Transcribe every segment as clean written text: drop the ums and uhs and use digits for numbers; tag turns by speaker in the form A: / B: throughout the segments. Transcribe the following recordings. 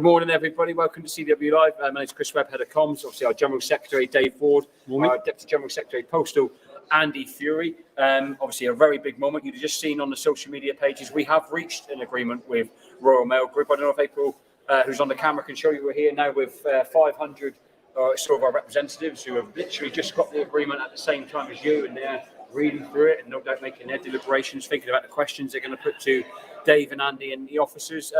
A: Good morning, everybody. Welcome to CW Live. My name is Chris Webb, Head of Comms. Obviously, our General Secretary, Dave Ward, our Deputy General Secretary, Postal, Andy Fury. Obviously, a very big moment. You've just seen on the social media pages, we have reached an agreement with Royal Mail Group. I don't know if April, who's on the camera, can show you we're here now with 500 sort of our representatives who have literally just got the agreement at the same time as you, and they're reading through it and no doubt making their deliberations, thinking about the questions they're going to put to Dave and Andy and the officers.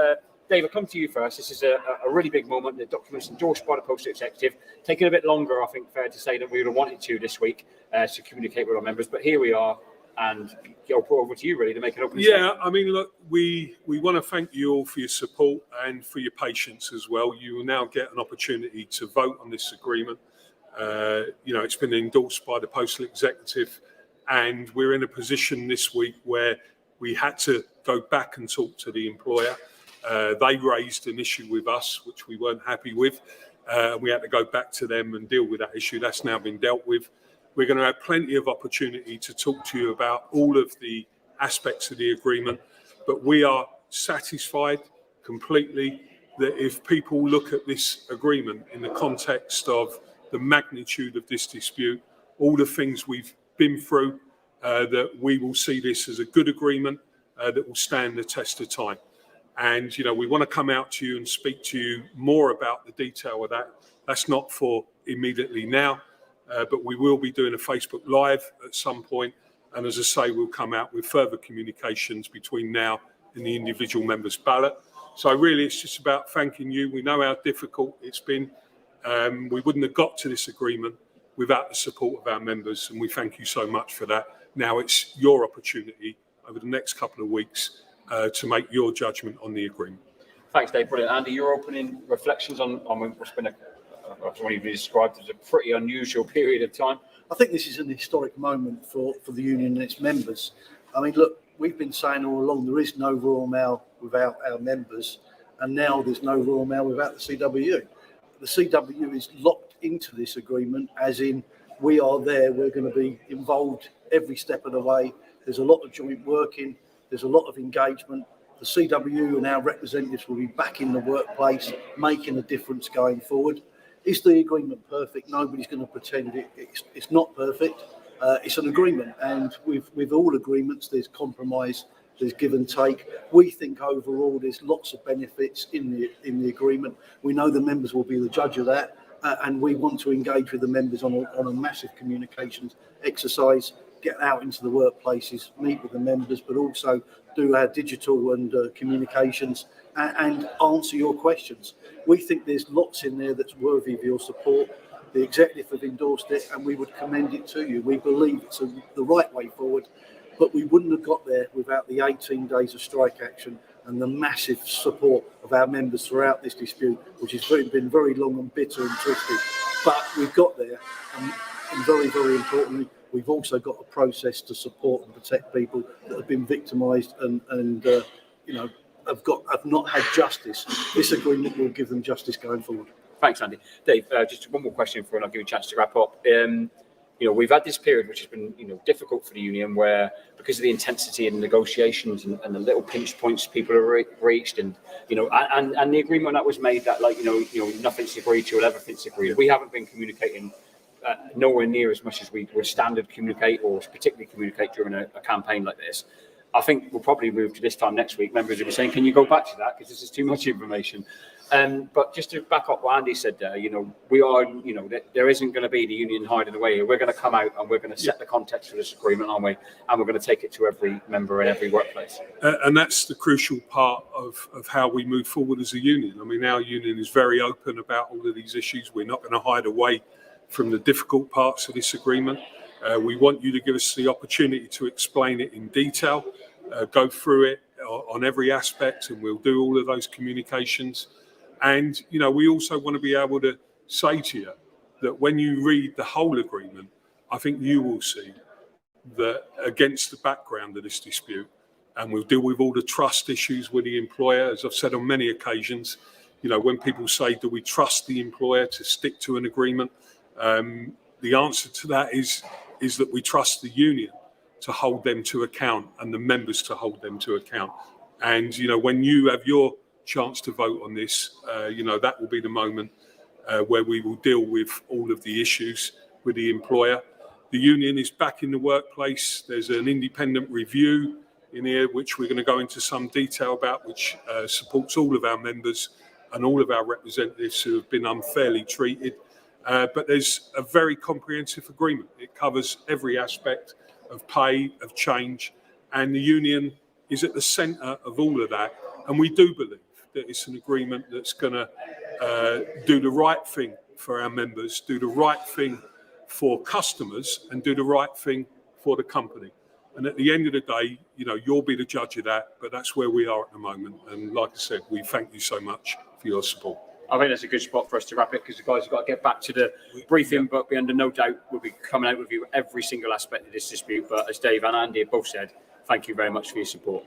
A: Dave, I'll come to you first. This is a really big moment. The document's endorsed by the Postal Executive. Taking a bit longer, I think, fair to say, that we would have wanted to this week to communicate with our members. But here we are, and I'll put over to you, really, to make an opening statement.
B: I mean, look, we want to thank you all for your support and for your patience as well. You will now get an opportunity to vote on this agreement. It's been endorsed by the Postal Executive, and we're in a position this week where we had to go back and talk to the employer. They raised an issue with us, which we weren't happy with. We had to go back to them and deal with that issue. That's now been dealt with. We're going to have plenty of opportunity to talk to you about all of the aspects of the agreement, but we are satisfied completely that if people look at this agreement in the context of the magnitude of this dispute, all the things we've been through, that we will see this as a good agreement that will stand the test of time. And, we want to come out to you and speak to you more about the detail of that. That's not for immediately now, but we will be doing a Facebook Live at some point. And as I say, we'll come out with further communications between now and the individual members' ballot. So really, it's just about thanking you. We know how difficult it's been. We wouldn't have got to this agreement without the support of our members, and we thank you so much for that. Now it's your opportunity over the next couple of weeks to make your judgment on the agreement.
A: Thanks, Dave. Brilliant. Andy, your opening reflections on what's been what you've described as a pretty unusual period of time.
C: I think this is an historic moment for the union and its members. I mean, look, we've been saying all along there is no Royal Mail without our members, and now there's no Royal Mail without the CWU. The CWU is locked into this agreement, as in we are there, we're going to be involved every step of the way. There's a lot of joint working. There's a lot of engagement. The CWU and our representatives will be back in the workplace, making a difference going forward. Is the agreement perfect? Nobody's going to pretend it's not perfect. It's an agreement, and with all agreements, there's compromise, there's give and take. We think overall there's lots of benefits in the agreement. We know the members will be the judge of that, and we want to engage with the members on a massive communications exercise. Get out into the workplaces, meet with the members, but also do our digital and communications and answer your questions. We think there's lots in there that's worthy of your support. The executive have endorsed it, and we would commend it to you. We believe it's the right way forward, but we wouldn't have got there without the 18 days of strike action and the massive support of our members throughout this dispute, which has been very long and bitter and twisted. But we've got there, and very, very importantly, we've also got a process to support and protect people that have been victimised and have not had justice. This agreement will give them justice going forward.
A: Thanks, Andy. Dave, just one more question and I'll give you a chance to wrap up. We've had this period which has been, difficult for the union, where because of the intensity in negotiations and the little pinch points people have reached, and the agreement that was made that nothing's agreed to, everything's agreed. We haven't been communicating nowhere near as much as we would standard communicate, or particularly communicate during a campaign like this. I think we'll probably move to this time next week. Members will be saying, can you go back to that? Because this is too much information. But just to back up what Andy said there, we are, there isn't going to be the union hiding away. We're going to come out and we're going to set the context for this agreement, aren't we? And we're going to take it to every member in every workplace.
B: And that's the crucial part of how we move forward as a union. I mean, our union is very open about all of these issues. We're not going to hide away from the difficult parts of this agreement. We want you to give us the opportunity to explain it in detail, go through it on every aspect, and we'll do all of those communications. And, we also want to be able to say to you that when you read the whole agreement, I think you will see that against the background of this dispute, and we'll deal with all the trust issues with the employer. As I've said on many occasions, when people say, do we trust the employer to stick to an agreement? The answer to that is that we trust the union to hold them to account and the members to hold them to account. And, when you have your chance to vote on this, that will be the moment where we will deal with all of the issues with the employer. The union is back in the workplace. There's an independent review in here, which we're going to go into some detail about, which supports all of our members and all of our representatives who have been unfairly treated. But there's a very comprehensive agreement. It covers every aspect of pay, of change, and the union is at the centre of all of that. And we do believe that it's an agreement that's going to do the right thing for our members, do the right thing for customers, and do the right thing for the company. And at the end of the day, you'll be the judge of that, but that's where we are at the moment. And like I said, we thank you so much for your support.
A: I think that's a good spot for us to wrap it, because the guys have got to get back to the briefing, but we're under no doubt we'll be coming out with you every single aspect of this dispute. But as Dave and Andy have both said, thank you very much for your support.